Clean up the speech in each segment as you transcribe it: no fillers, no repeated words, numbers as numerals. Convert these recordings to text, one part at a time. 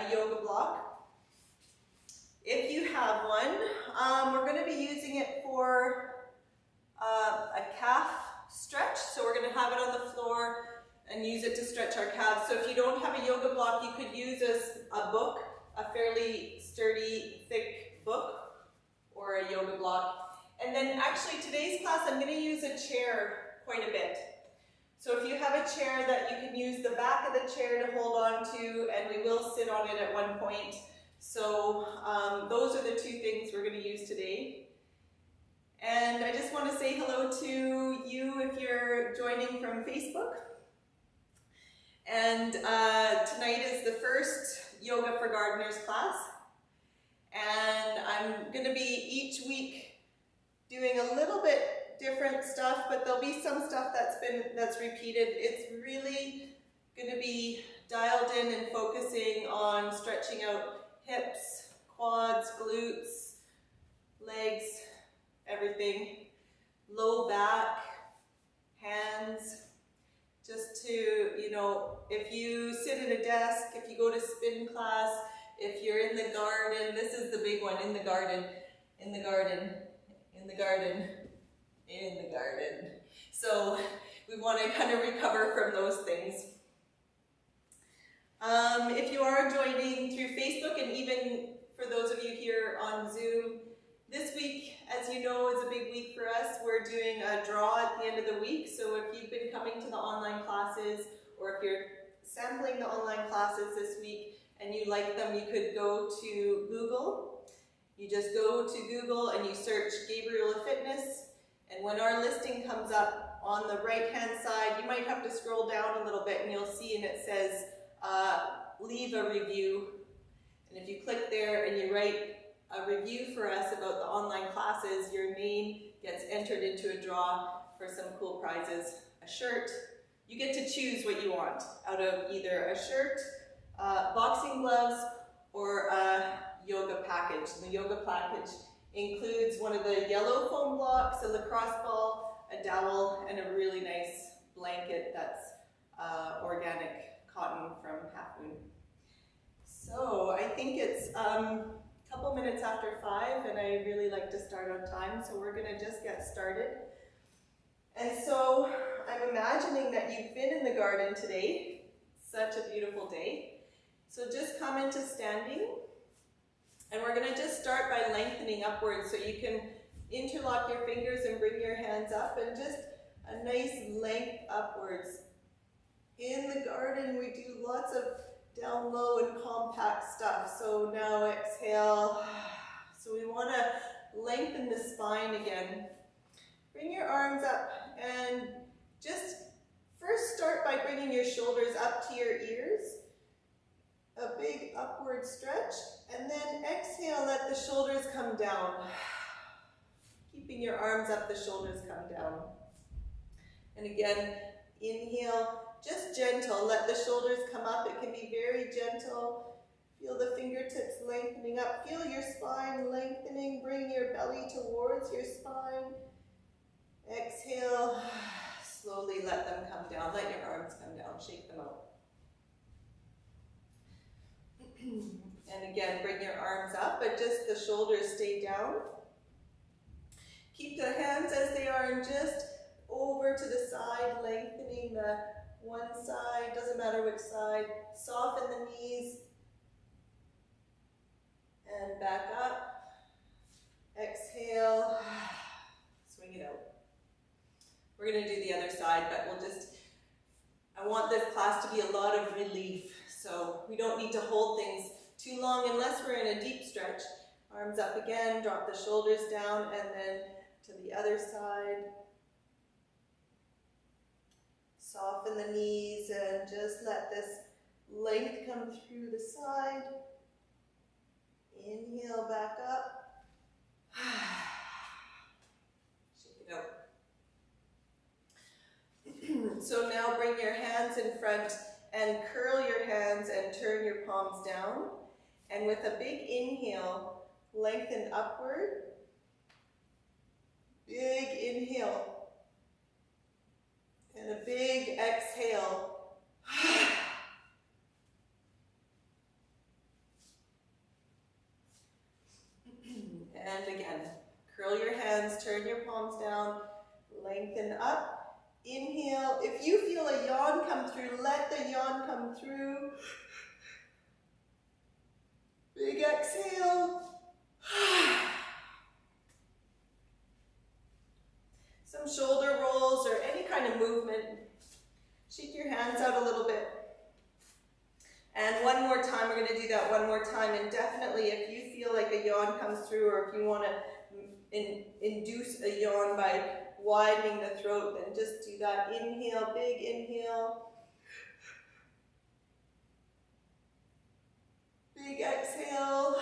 a yoga block. If you have one, we're going to be using it for a calf stretch. So we're going to have it on the floor and use it to stretch our calves. So if you don't have a yoga block, you could use a book, a fairly sturdy, thick book, or a yoga block. And then actually today's class, I'm going to use a chair quite a bit. So if you have a chair that you can use the back of the chair to hold on to, and we will sit on it at one point. So those are the two things we're going to use today. And I just want to say hello to you if you're joining from Facebook. And tonight is the first Yoga for Gardeners class. And I'm going to be each week doing a little bit different stuff, but there'll be some stuff that's repeated. It's really going to be dialed in and focusing on stretching out hips, quads, glutes, legs, everything, low back, hands, just to, you know, if you sit at a desk, if you go to spin class, if you're in the garden, this is the big one, in the garden, in the garden, in the garden, in the garden. So we want to kind of recover from those things. If you are joining through Facebook, and even for those of you here on Zoom, this week, as you know, is a big week for us. We're doing a draw at the end of the week. So if you've been coming to the online classes, or if you're sampling the online classes this week and you like them, you could go to Google. You just go to Google and you search Gabriela Fitness. And when our listing comes up on the right-hand side, you might have to scroll down a little bit and you'll see, and it says, leave a review. And if you click there and you write a review for us about the online classes, your name gets entered into a draw for some cool prizes. A shirt, you get to choose what you want out of either a shirt, boxing gloves, or a yoga package. And the yoga package includes one of the yellow foam blocks, a lacrosse ball, a dowel, and a really nice blanket that's organic cotton from Half Moon. So I think it's couple minutes after 5, and I really like to start on time, so we're gonna just get started. And so I'm imagining that you've been in the garden today. Such a beautiful day. So just come into standing, and we're gonna just start by lengthening upwards, so you can interlock your fingers and bring your hands up, and just a nice length upwards. In the garden, we do lots of down low and compact stuff. So now exhale. So we want to lengthen the spine again. Bring your arms up and just first start by bringing your shoulders up to your ears. A big upward stretch, and then exhale, let the shoulders come down. Keeping your arms up, the shoulders come down. And again, inhale. Just gentle, let the shoulders come up. It can be very gentle. Feel the fingertips lengthening up. Feel your spine lengthening. Bring your belly towards your spine. Exhale. Slowly let them come down. Let your arms come down. Shake them out. And again, bring your arms up, but just the shoulders stay down. Keep the hands as they are, and just over to the side, lengthening the one side, doesn't matter which side. Soften the knees. And back up. Exhale. Swing it out. We're going to do the other side, but I want this class to be a lot of relief. So we don't need to hold things too long unless we're in a deep stretch. Arms up again, drop the shoulders down, and then to the other side. Soften the knees and just let this length come through the side. Inhale, back up. Shake it out. So now bring your hands in front and curl your hands and turn your palms down. And with a big inhale, lengthen upward. Big inhale. And a big exhale. And again, curl your hands, turn your palms down, lengthen up. Inhale. If you feel a yawn come through, let the yawn come through. Big exhale. Some shoulder rolls or any kind of movement. Shake your hands out a little bit. And one more time, we're going to do that one more time. And definitely, if you feel like a yawn comes through, or if you want to induce a yawn by widening the throat, then just do that. Inhale, big inhale. Big exhale.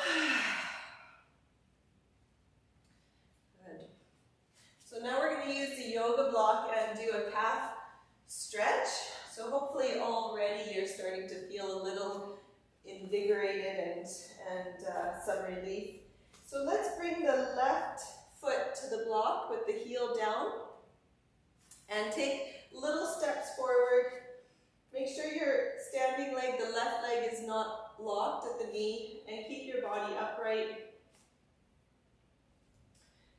Good. So now we're going to use the yoga block and do a calf stretch. So hopefully already you're starting to feel a little invigorated and some relief. So let's bring the left foot to the block with the heel down and take little steps forward. Make sure your standing leg, the left leg, is not locked at the knee, and keep your body upright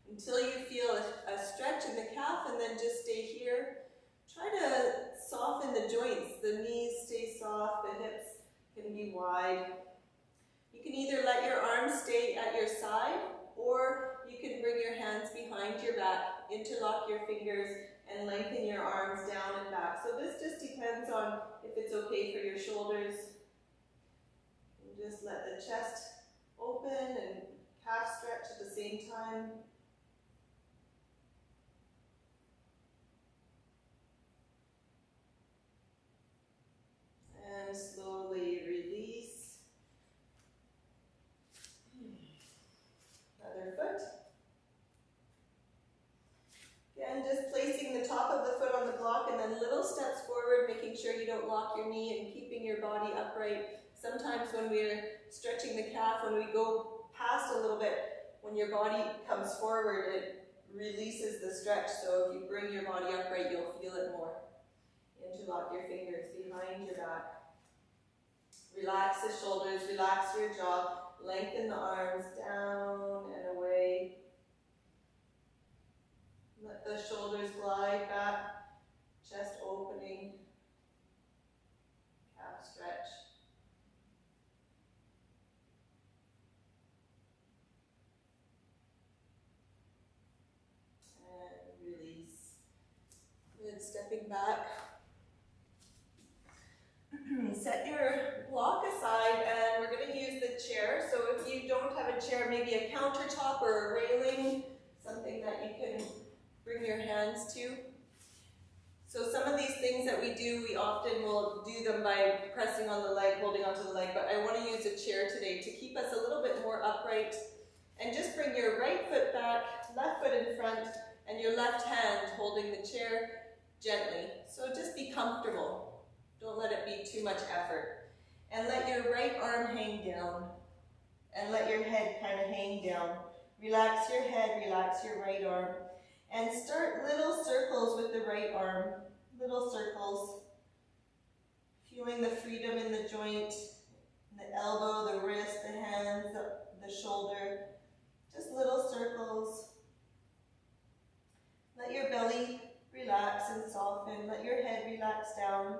until you feel a stretch in the calf, and then just stay here. Try to soften the joints. The knees stay soft, the hips can be wide. You can either let your arms stay at your side, or you can bring your hands behind your back, interlock your fingers, and lengthen your arms down and back. So this just depends on if it's okay for your shoulders. And just let the chest open and calf stretch at the same time. And slowly release. Other foot. Again, just placing the top of the foot on the block and then little steps forward, making sure you don't lock your knee and keeping your body upright. Sometimes when we're stretching the calf, when we go past a little bit, when your body comes forward, it releases the stretch. So if you bring your body upright, you'll feel it more. Interlock your fingers behind your back. Relax the shoulders, relax your jaw, lengthen the arms down and away. Let the shoulders glide back, chest opening, calf stretch. And release. Good, stepping back. Set your block aside, and we're going to use the chair. So if you don't have a chair, maybe a countertop or a railing, something that you can bring your hands to. So some of these things that we do, we often will do them by pressing on the leg, holding onto the leg, but I want to use a chair today to keep us a little bit more upright. And just bring your right foot back, left foot in front, and your left hand holding the chair gently. So just be comfortable. Don't let it be too much effort. And let your right arm hang down. And let your head kind of hang down. Relax your head, relax your right arm. And start little circles with the right arm. Little circles. Feeling the freedom in the joint, the elbow, the wrist, the hands, the shoulder. Just little circles. Let your belly relax and soften. Let your head relax down.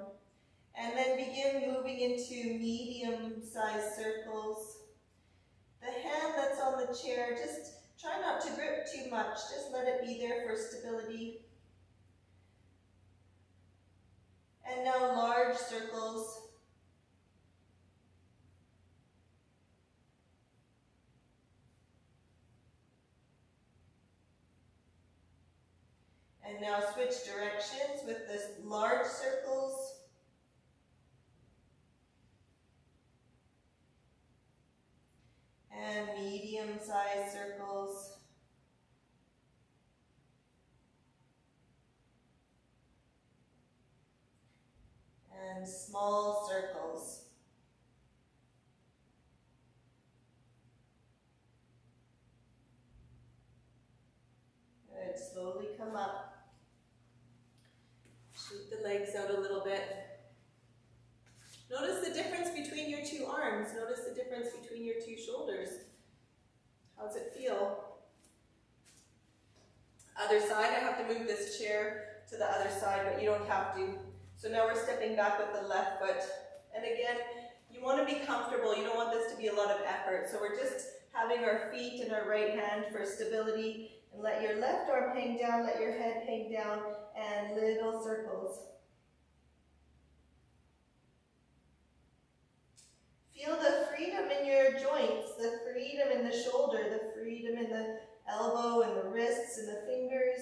And then begin moving into medium-sized circles. The hand that's on the chair, just try not to grip too much. Just let it be there for stability. And now large circles. And now switch directions with this large circles. And medium-sized circles. And small circles. Good. Slowly come up. Shoot the legs out a little bit. Notice the difference between your two arms. Notice the difference between your two shoulders. How's it feel? other side. I have to move this chair to the other side, but you don't have to. So now we're stepping back with the left foot. And again, you want to be comfortable. You don't want this to be a lot of effort. So we're just having our feet and our right hand for stability. And let your left arm hang down, let your head hang down, and little circles. Feel the freedom in your joints, the freedom in the shoulder, the freedom in the elbow and the wrists and the fingers.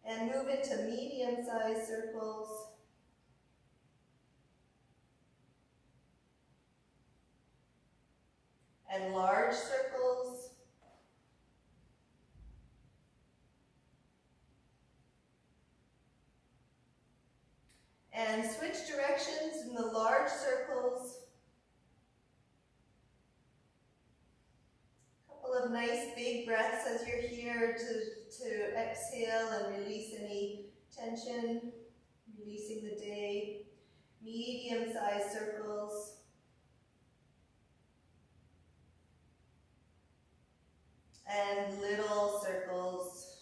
And move into medium-sized circles. And large circles. And switch directions in the large circles. Of nice big breaths as you're here to exhale and release any tension, releasing the day. Medium-sized circles. And little circles.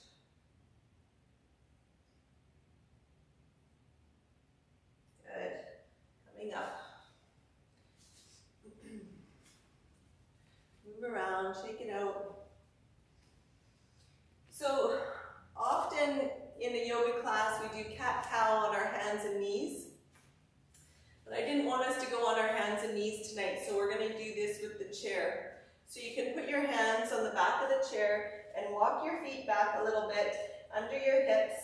Good. Coming up. Move around, shake it out. So often in a yoga class we do cat-cow on our hands and knees. But I didn't want us to go on our hands and knees tonight, so we're going to do this with the chair. So you can put your hands on the back of the chair and walk your feet back a little bit under your hips,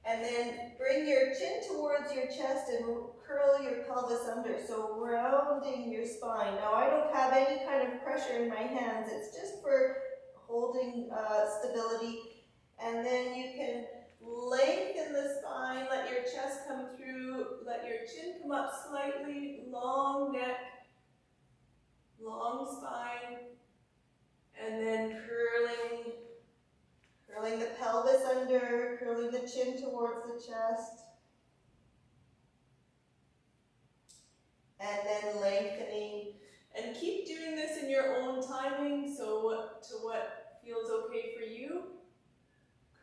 and then bring your chin towards your chest and curl your pelvis under, so rounding your spine. Now I don't have any kind of pressure in my hands, it's just for holding stability. And then you can lengthen the spine, let your chest come through, let your chin come up slightly, long neck, long spine, and then curling the pelvis under, curling the chin towards the chest. And then lengthening. And keep doing this in your own timing, so to what feels okay for you.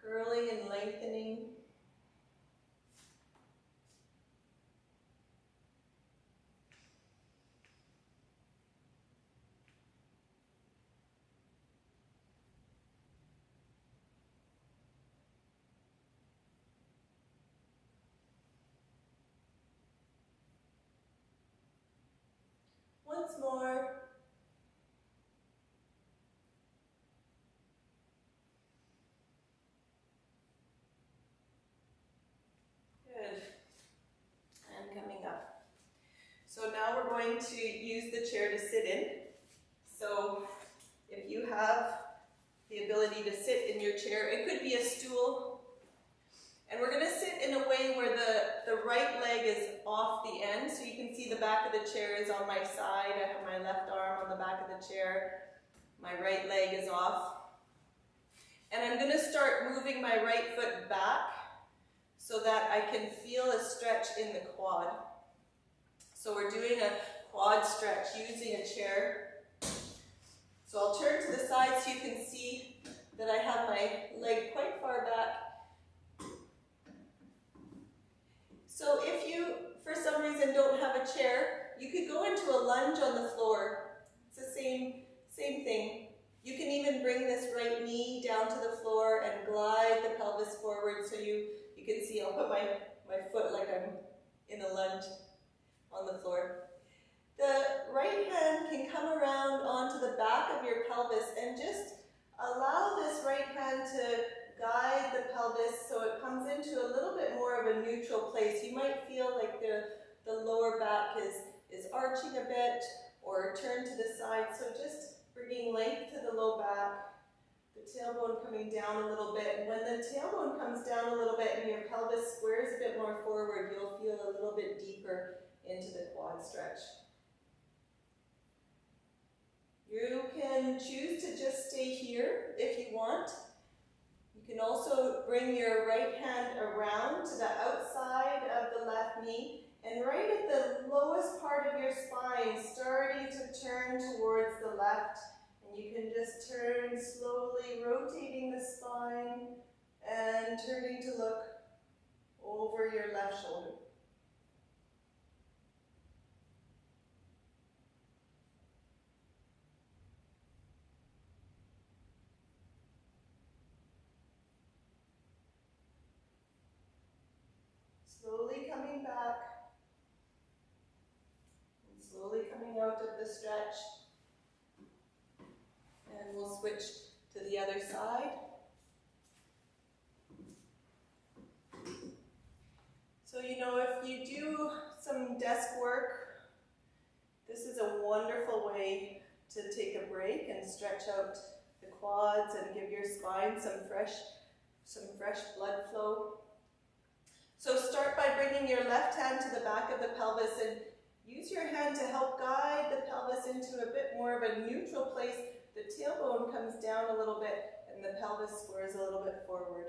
Curling and lengthening. Once more. Good. And coming up. So now we're going to use the chair to sit in. So if you have the ability to sit in your chair, it could be a stool. And we're going to sit in a way where the right leg is off the end, so you can see the back of the chair is on my side. I have my left arm on the back of the chair. My right leg is off. And I'm going to start moving my right foot back so that I can feel a stretch in the quad. So we're doing a quad stretch using a chair. So I'll turn to the side so you can see that I have my leg quite far back. So if you, for some reason, don't have a chair, you could go into a lunge on the floor. It's the same thing. You can even bring this right knee down to the floor and glide the pelvis forward so you can see. I'll put my foot like I'm in a lunge on the floor. The right hand can come around onto the back of your pelvis and just allow this right hand to guide the pelvis so it comes into a little bit more of a neutral place. You might feel like the lower back is arching a bit or turn to the side. So just bringing length to the low back, the tailbone coming down a little bit. And when the tailbone comes down a little bit and your pelvis squares a bit more forward, you'll feel a little bit deeper into the quad stretch. You can choose to just stay here if you want. You can also bring your right hand around to the outside of the left knee and right at the lowest part of your spine, starting to turn towards the left. And you can just turn slowly, rotating the spine And turning to look over your left shoulder. Slowly coming back and slowly coming out of the stretch. And we'll switch to the other side. So, you know, if you do some desk work, this is a wonderful way to take a break and stretch out the quads and give your spine some fresh blood flow. So start by bringing your left hand to the back of the pelvis and use your hand to help guide the pelvis into a bit more of a neutral place. The tailbone comes down a little bit and the pelvis squares a little bit forward.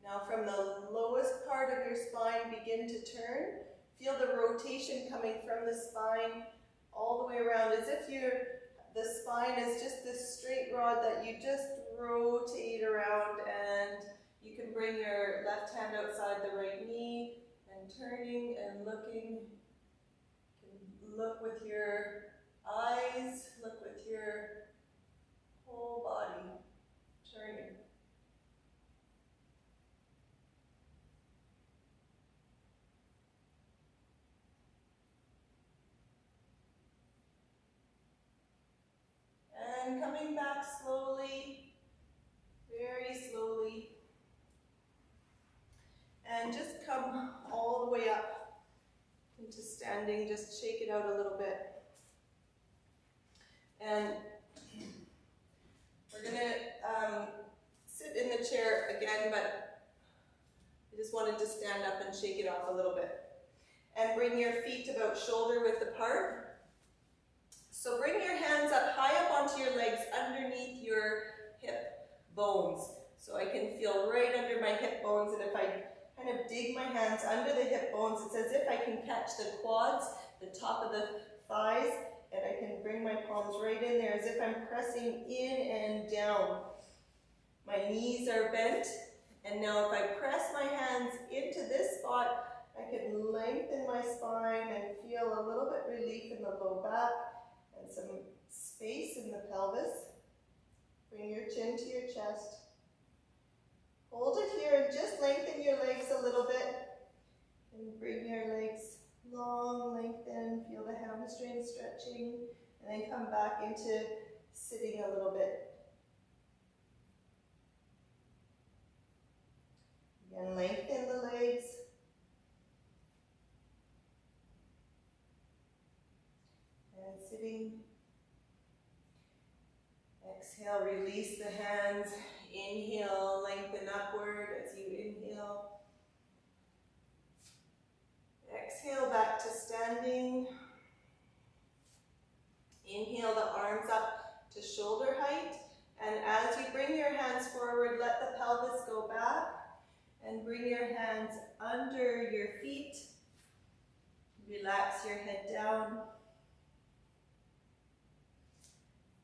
Now from the lowest part of your spine, begin to turn. Feel the rotation coming from the spine all the way around, as if the spine is just this straight rod that you just rotate around, and you can bring your left hand outside the right knee and turning and looking. You can look with your eyes, look with your whole body, turning. And coming back slowly, very slowly. And just come all the way up into standing, just shake it out a little bit. And we're gonna sit in the chair again, but I just wanted to stand up and shake it off a little bit. And bring your feet about shoulder width apart. So bring your hands up, high up onto your legs, underneath your hip bones. So I can feel right under my hip bones, and if I kind of dig my hands under the hip bones, it's as if I can catch the quads, the top of the thighs, and I can bring my palms right in there as if I'm pressing in and down. My knees are bent, and now if I press my hands into this spot, I can lengthen my spine and feel a little bit relief in the low back and some space in the pelvis. Bring your chin to your chest. Hold it here and just lengthen your legs a little bit. And bring your legs long, lengthen, feel the hamstrings stretching, and then come back into sitting a little bit. Again, lengthen the legs. And sitting. Exhale, release the hands. Inhale, lengthen upward as you inhale. Exhale, back to standing. Inhale the arms up to shoulder height. And as you bring your hands forward, let the pelvis go back. And bring your hands under your feet. Relax your head down.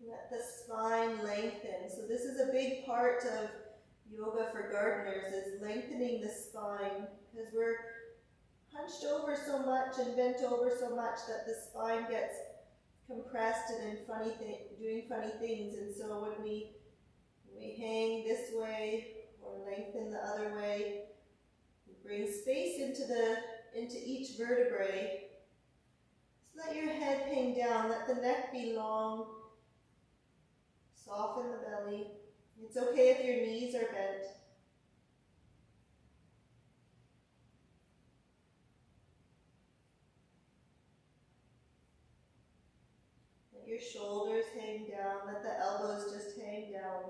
Let the spine lengthen. So this is a big part of yoga for gardeners, is lengthening the spine, because we're hunched over so much and bent over so much that the spine gets compressed and doing funny things. And so when we hang this way or lengthen the other way, we bring space into each vertebrae. Just let your head hang down, let the neck be long. Soften the belly. It's okay if your knees are bent. Let your shoulders hang down. Let the elbows just hang down.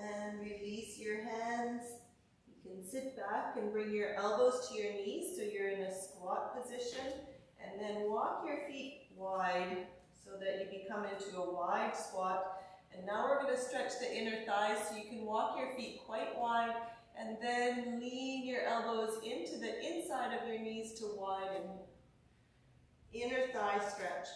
And release your hands. You can sit back and bring your elbows to your knees so you're in a squat. squat position, and then walk your feet wide so that you can come into a wide squat. And now we're going to stretch the inner thighs so you can walk your feet quite wide, and then lean your elbows into the inside of your knees to widen. Inner thigh stretch.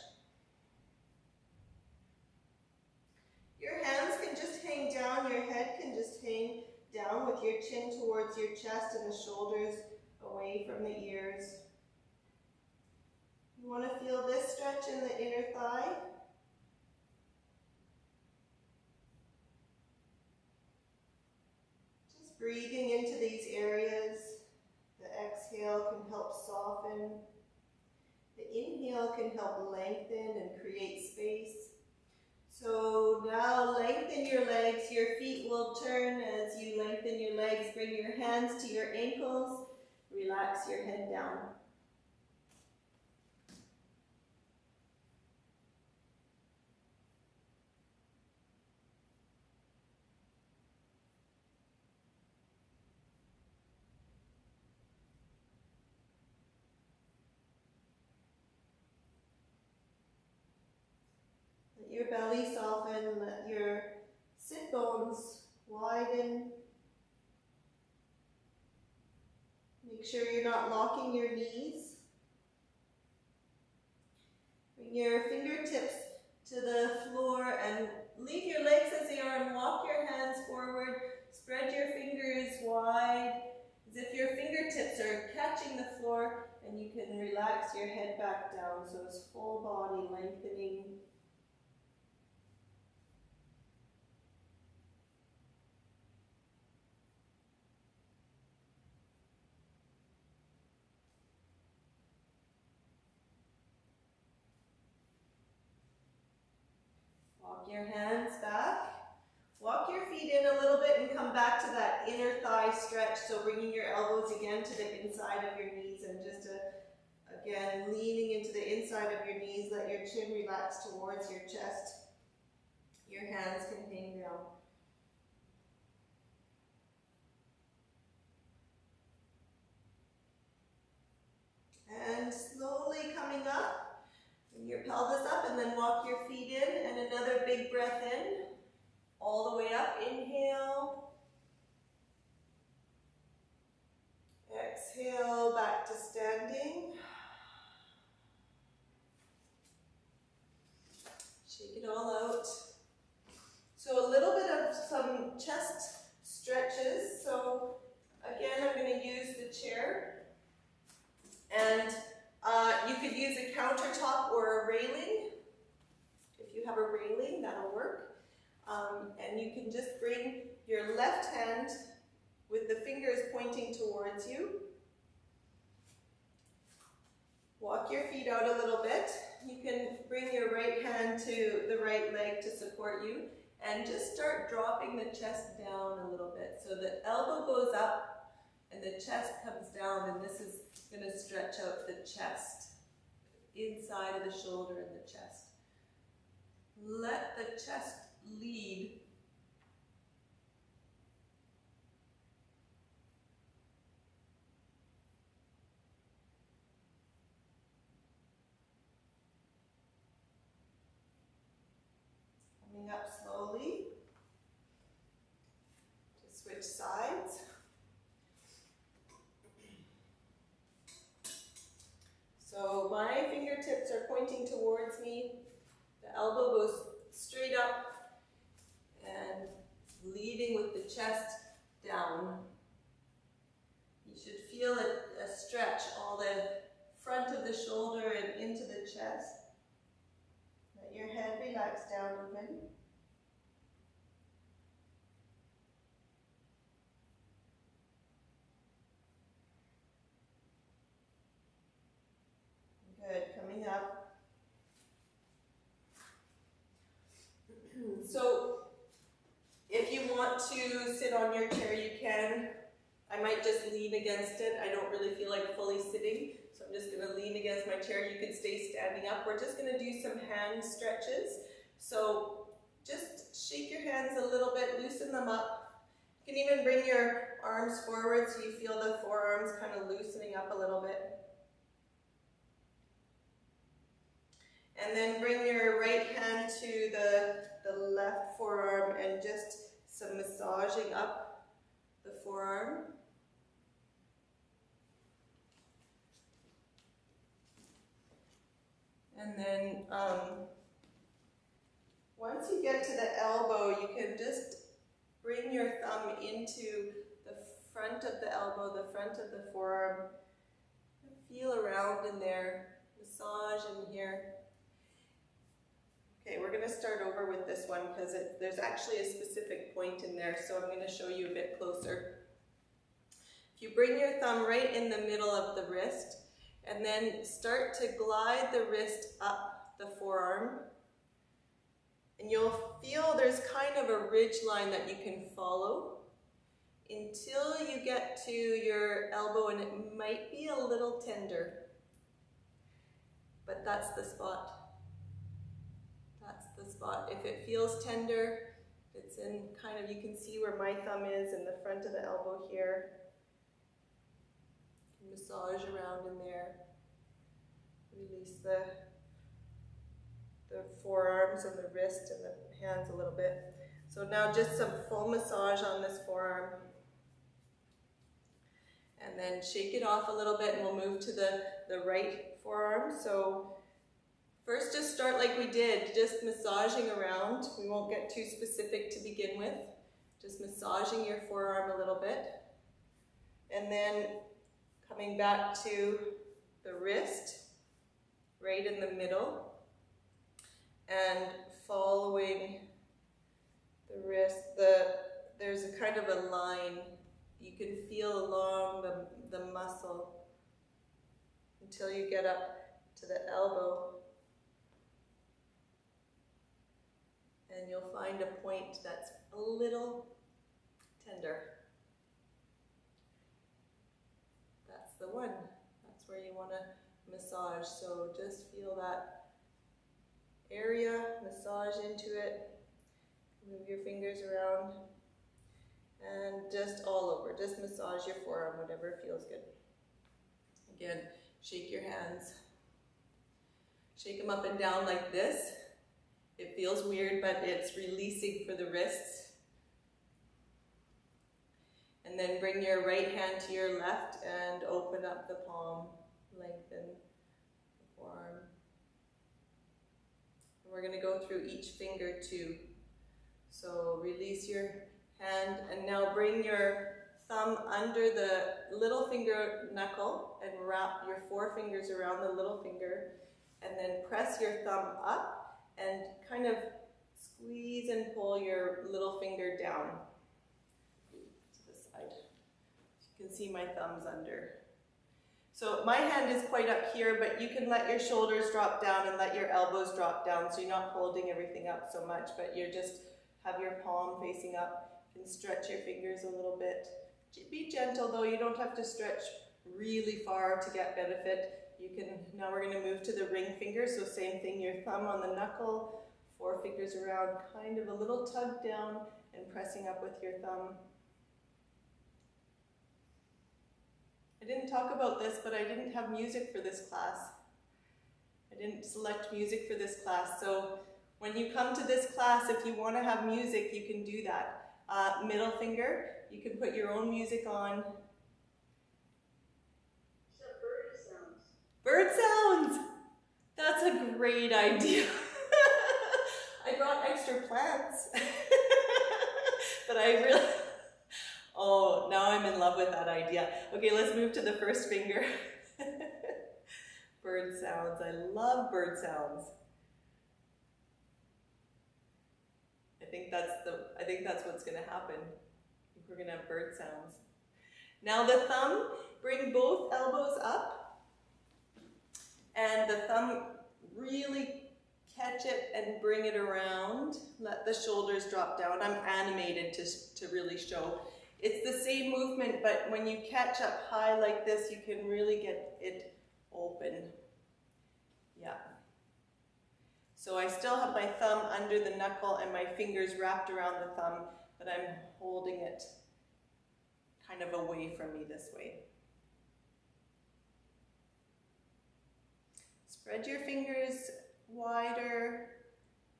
Your hands can just hang down, your head can just hang down with your chin towards your chest and the shoulders away from the ears. You want to feel this stretch in the inner thigh. Just breathing into these areas. The exhale can help soften. The inhale can help lengthen and create space. So now lengthen your legs. Your feet will turn as you lengthen your legs. Bring your hands to your ankles. Relax your head down. Let your belly soften. Let your sit bones widen. Make sure you're not locking your knees. Bring your fingertips to the floor and leave your legs as they are and walk your hands forward. Spread your fingers wide as if your fingertips are catching the floor, and you can relax your head back down so it's full body lengthening. Walk your hands back. Walk your feet in a little bit and come back to that inner thigh stretch. So bringing your elbows again to the inside of your knees and just again leaning into the inside of your knees. Let your chin relax towards your chest. Your hands can hang down. And slowly coming up, bring your pelvis up and then walk your feet in, and another big breath in. All the way up, inhale. Exhale, back to standing. Shake it all out. So a little bit of some chest stretches. So again, I'm going to use the chair. And you could use a countertop or a railing. If you have a railing, that'll work. And you can just bring your left hand with the fingers pointing towards you. Walk your feet out a little bit. You can bring your right hand to the right leg to support you, and just start dropping the chest down a little bit. So the elbow goes up and the chest comes down, and this is going to stretch out the chest, inside of the shoulder and the chest. Let the chest lead. Coming up slowly to switch sides. So my fingertips are pointing towards me. The elbow goes straight up and leading with the chest down. You should feel a stretch all the front of the shoulder and into the chest. Let your head relax down even. Good, coming up. So if you want to sit on your chair, you can. I might just lean against it. I don't really feel like fully sitting, so I'm just going to lean against my chair. You can stay standing up. We're just going to do some hand stretches. So just shake your hands a little bit, loosen them up. You can even bring your arms forward so you feel the forearms kind of loosening up a little bit. And then bring your right hand to the left forearm and just some massaging up the forearm. And then once you get to the elbow, you can just bring your thumb into the front of the elbow, the front of the forearm. Feel around in there, massage in here. Okay, we're going to start over with this one because there's actually a specific point in there, so I'm going to show you a bit closer. If you bring your thumb right in the middle of the wrist, and then start to glide the wrist up the forearm, and you'll feel there's kind of a ridge line that you can follow until you get to your elbow, and it might be a little tender, but that's the spot. That's the spot. If it feels tender, it's in kind of, you can see where my thumb is in the front of the elbow here. Massage around in there. Release the forearms and the wrist and the hands a little bit. So now just some full massage on this forearm. And then shake it off a little bit, and we'll move to the right forearm. So first just start like we did, just massaging around. We won't get too specific to begin with. Just massaging your forearm a little bit. And then coming back to the wrist, right in the middle, and following the wrist. There's a kind of a line you can feel along the muscle until you get up to the elbow. And you'll find a point that's a little tender. That's the one. That's where you want to massage. So just feel that area, massage into it, move your fingers around, and just all over. Just massage your forearm, whatever feels good. Again, shake your hands. Shake them up and down like this. It feels weird, but it's releasing for the wrists. And then bring your right hand to your left and open up the palm, lengthen the forearm. And we're going to go through each finger too. So release your hand, and now bring your thumb under the little finger knuckle and wrap your forefingers around the little finger, and then press your thumb up and kind of squeeze and pull your little finger down to the side. You can see my thumbs under. So my hand is quite up here, but you can let your shoulders drop down and let your elbows drop down, so you're not holding everything up so much, but you're just have your palm facing up. You can stretch your fingers a little bit. Be gentle though, you don't have to stretch really far to get benefit. You can, now we're going to move to the ring finger, so same thing, your thumb on the knuckle, four fingers around, kind of a little tug down and pressing up with your thumb. I didn't talk about this, but I didn't have music for this class. I didn't select music for this class, so when you come to this class, if you want to have music, you can do that. Middle finger, you can put your own music on. Bird sounds. Bird sounds! That's a great idea. I brought extra plants. But I really... Oh, now I'm in love with that idea. Okay, let's move to the first finger. Bird sounds. I love bird sounds. I think that's what's going to happen. I think we're going to have bird sounds. Now the thumb, bring both elbows up, and the thumb really catch it and bring it around. Let the shoulders drop down. I'm animated to really show. It's the same movement, but when you catch up high like this, you can really get it open. Yeah. So I still have my thumb under the knuckle and my fingers wrapped around the thumb, but I'm holding it kind of away from me this way. Spread your fingers wider.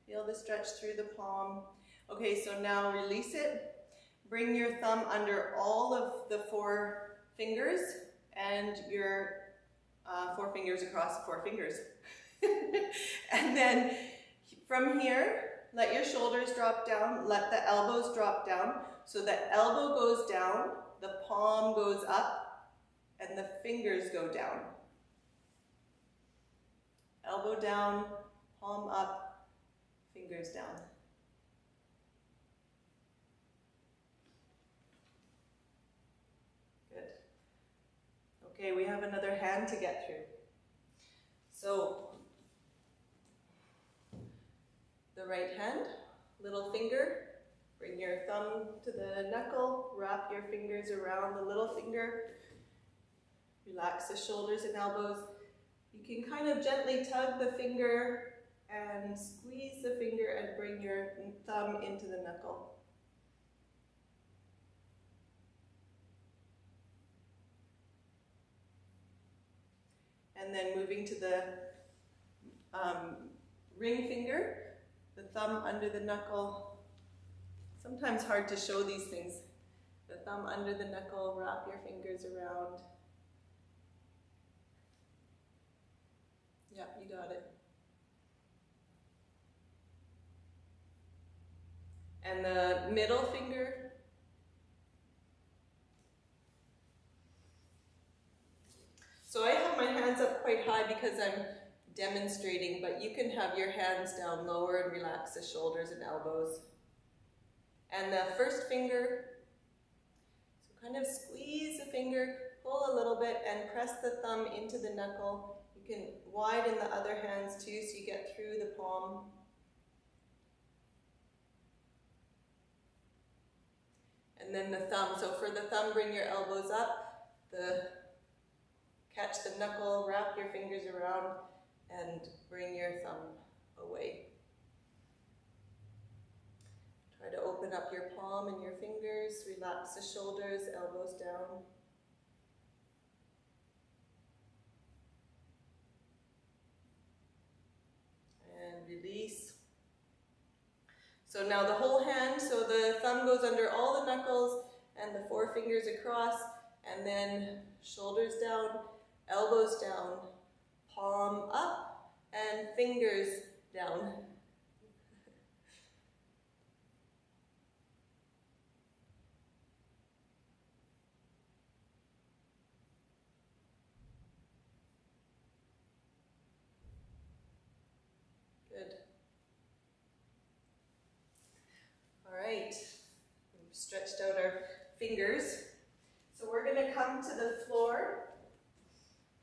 Feel the stretch through the palm. Okay, so now release it. Bring your thumb under all of the 4 fingers and your 4 fingers across the 4 fingers. And then from here, let your shoulders drop down, let the elbows drop down. So the elbow goes down, the palm goes up, and the fingers go down. Elbow down, palm up, fingers down. Good. Okay, we have another hand to get through. So, the right hand, little finger, bring your thumb to the knuckle, wrap your fingers around the little finger, relax the shoulders and elbows. You can kind of gently tug the finger and squeeze the finger and bring your thumb into the knuckle. And then moving to the ring finger, the thumb under the knuckle. Sometimes hard to show these things. The thumb under the knuckle, wrap your fingers around. Yeah, you got it. And the middle finger. So I have my hands up quite high because I'm demonstrating, but you can have your hands down lower and relax the shoulders and elbows. And the first finger, so kind of squeeze the finger, pull a little bit, and press the thumb into the knuckle. You can widen the other hands too, so you get through the palm. And then the thumb, so for the thumb, bring your elbows up, catch the knuckle, wrap your fingers around, and bring your thumb away. Try to open up your palm and your fingers, relax the shoulders, elbows down. And release. So now the whole hand, so the thumb goes under all the knuckles and the 4 fingers across, and then shoulders down, elbows down, palm up, and fingers down. Good. All right, we've stretched out our fingers. So we're going to come to the floor.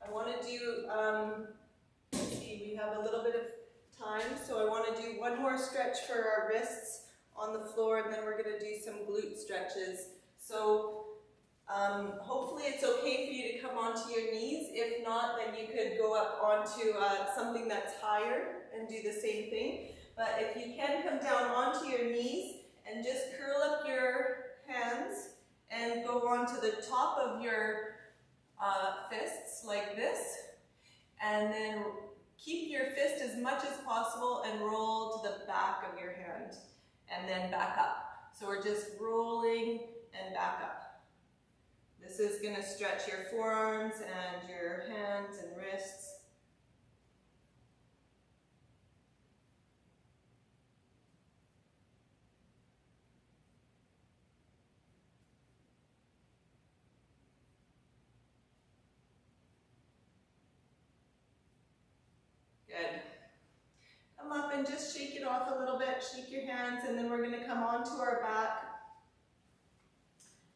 I want to do, let's see, we have a little bit of time, so I want to do one more stretch for our wrists on the floor, and then we're going to do some glute stretches. So hopefully it's okay for you to come onto your knees. If not, then you could go up onto something that's higher and do the same thing. But if you can come down onto your knees and just curl up your hands and go onto the top of your fists like this, and then keep your fist as much as possible and roll to the back of your hand, and then back up. So we're just rolling and back up. This is going to stretch your forearms and your hands and wrists. Good. Come up and just shake it off a little bit, shake your hands, and then we're going to come onto our back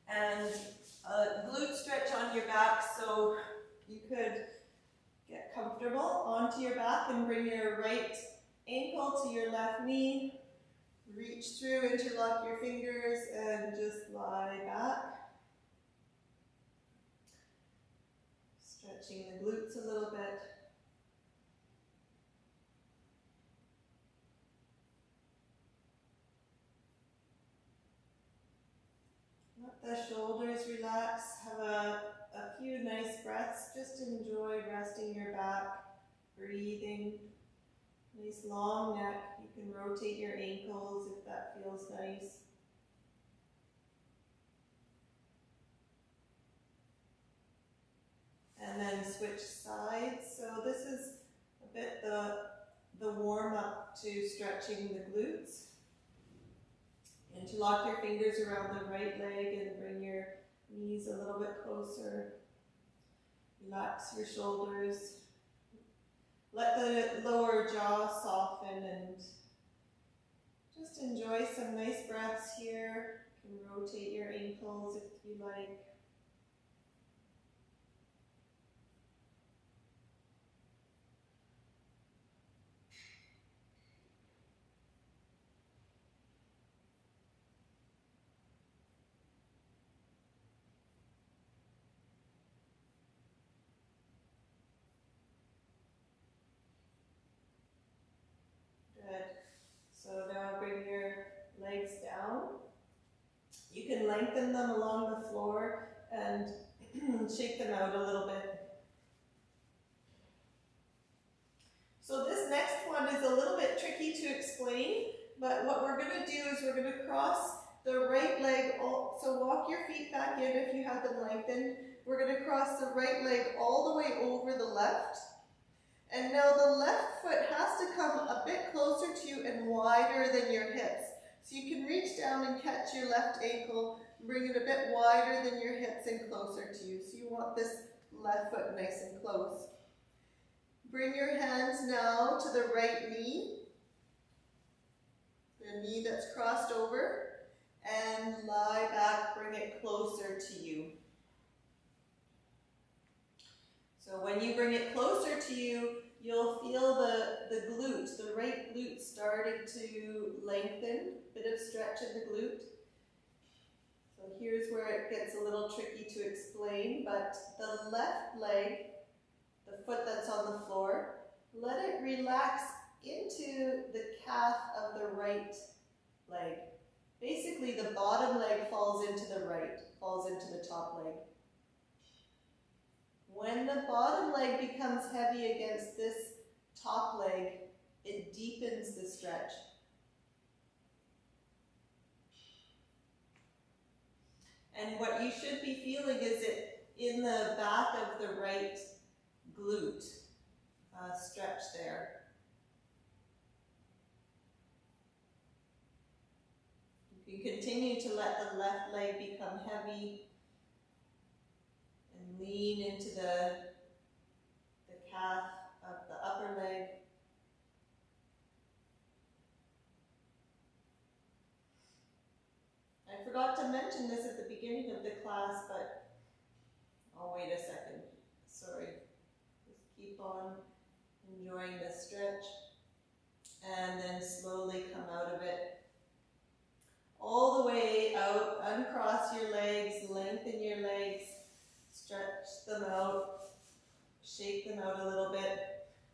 and glute stretch on your back, so you could get comfortable onto your back and bring your right ankle to your left knee, reach through, interlock your fingers, and just lie back. Stretching the glutes a little bit. Let the shoulders relax, have a few nice breaths, just enjoy resting your back, breathing, Nice long neck. You can rotate your ankles if that feels nice. And then switch sides. So this is a bit the warm up to stretching the glutes. Interlock your fingers around the right leg and bring your knees a little bit closer. Relax your shoulders. Let the lower jaw soften and just enjoy some nice breaths here. You can rotate your ankles if you like. Good. So now bring your legs down. You can lengthen them along the floor and shake them out a little bit. So this next one is a little bit tricky to explain, but what we're going to do is we're going to cross the right leg, so walk your feet back in if you have them lengthened. We're going to cross the right leg all the way over the left. And now the left foot has to come a bit closer to you and wider than your hips. So you can reach down and catch your left ankle, bring it a bit wider than your hips and closer to you. So you want this left foot nice and close. Bring your hands now to the right knee, the knee that's crossed over, and lie back, bring it closer to you. So when you bring it closer to you, you'll feel the glute, the right glute starting to lengthen, bit of stretch in the glute. So here's where it gets a little tricky to explain, but the left leg, the foot that's on the floor, let it relax into the calf of the right leg. Basically, the bottom leg falls into the right, falls into the top leg. When the bottom leg becomes heavy against this top leg, it deepens the stretch. And what you should be feeling is it in the back of the right glute stretch there. You can continue to let the left leg become heavy and lean into the calf of the upper leg. I forgot to mention this at the beginning of the class, but I'll wait a second. Sorry. Just keep on enjoying the stretch and then slowly come out of it. All the way out, uncross your legs, lengthen your legs, stretch them out, shake them out a little bit.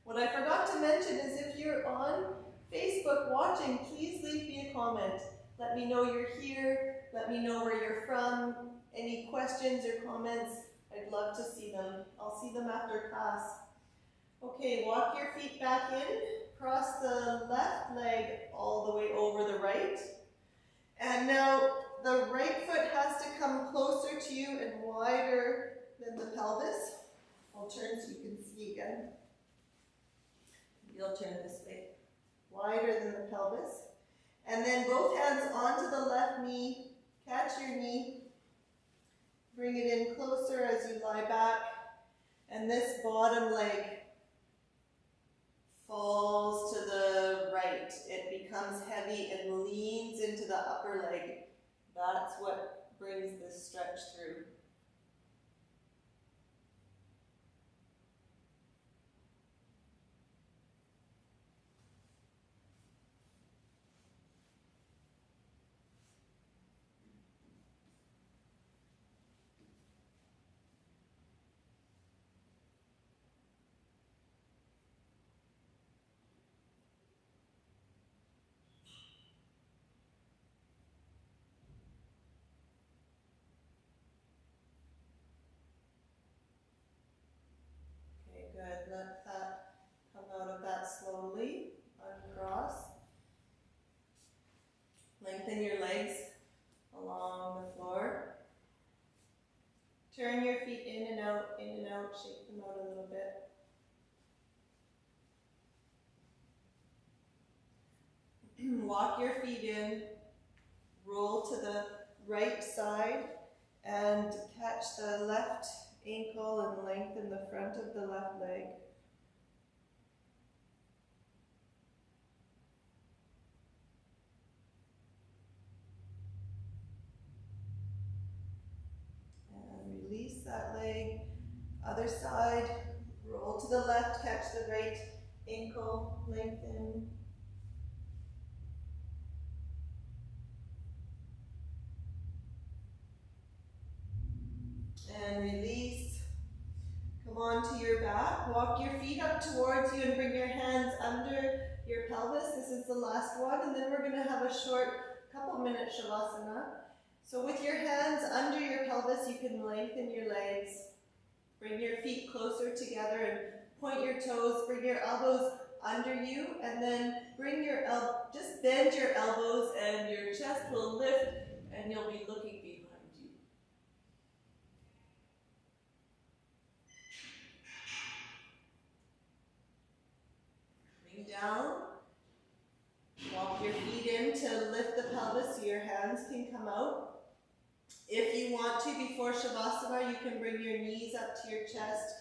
What I forgot to mention is if you're on Facebook watching, please leave me a comment. Let me know you're here, let me know where you're from, any questions or comments, I'd love to see them. I'll see them after class. Okay, walk your feet back in, cross the left leg all the way over the right. And now the right foot has to come closer to you and wider than the pelvis. I'll turn so you can see again. You'll turn this way. Wider than the pelvis. And then both hands onto the left knee. Catch your knee. Bring it in closer as you lie back. And this bottom leg falls to the right. It becomes heavy and leans into the upper leg. That's what brings this stretch through. walk your feet in, roll to the right side, and catch the left ankle and lengthen the front of the left leg. And release that leg. Other side, roll to the left, catch the right ankle, lengthen. And release. Come on to your back. Walk your feet up towards you and bring your hands under your pelvis. This is the last one, and then we're going to have a short couple-minute shavasana. So with your hands under your pelvis, you can lengthen your legs. Bring your feet closer together and point your toes. Bring your elbows under you, and then bring your just bend your elbows, and your chest will lift, and you'll be looking behind you. Bring down. Walk your feet in to lift the pelvis so your hands can come out. If you want to, before Shavasana, you can bring your knees up to your chest.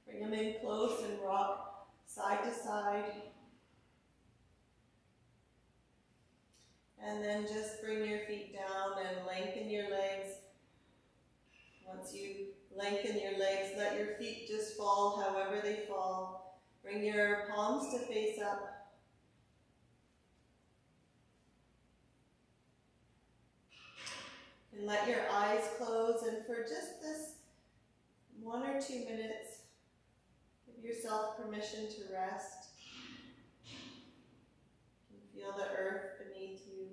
Bring them in close and rock side to side. And then just bring your feet down and lengthen your legs. Once you lengthen your legs, let your feet just fall however they fall. Bring your palms to face up. And let your eyes close, and for just this 1 or 2 minutes, give yourself permission to rest. You can feel the earth beneath you,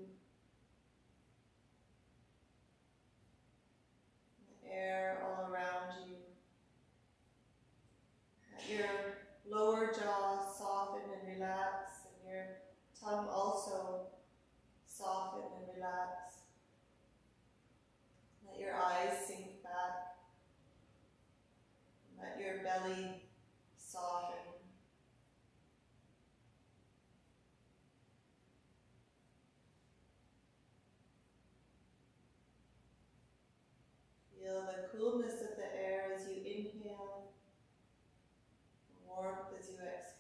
the air all around you. Let your lower jaw soften and relax, and your tongue also soften and relax. Let your eyes sink back. Let your belly soften. Feel the coolness of the air as you inhale, the warmth as you exhale.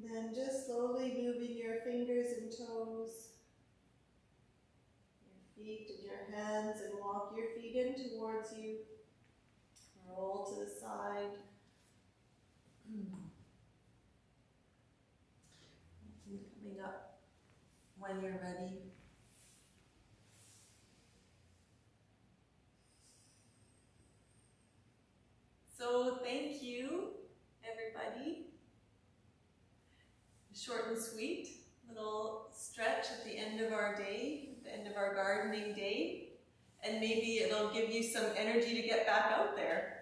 And then just slowly moving your fingers and toes, your feet and your hands, and walk your feet in towards you. Roll to the side. And coming up when you're ready. So thank you, everybody. Short and sweet, little stretch at the end of our day, the end of our gardening day, and maybe it'll give you some energy to get back out there.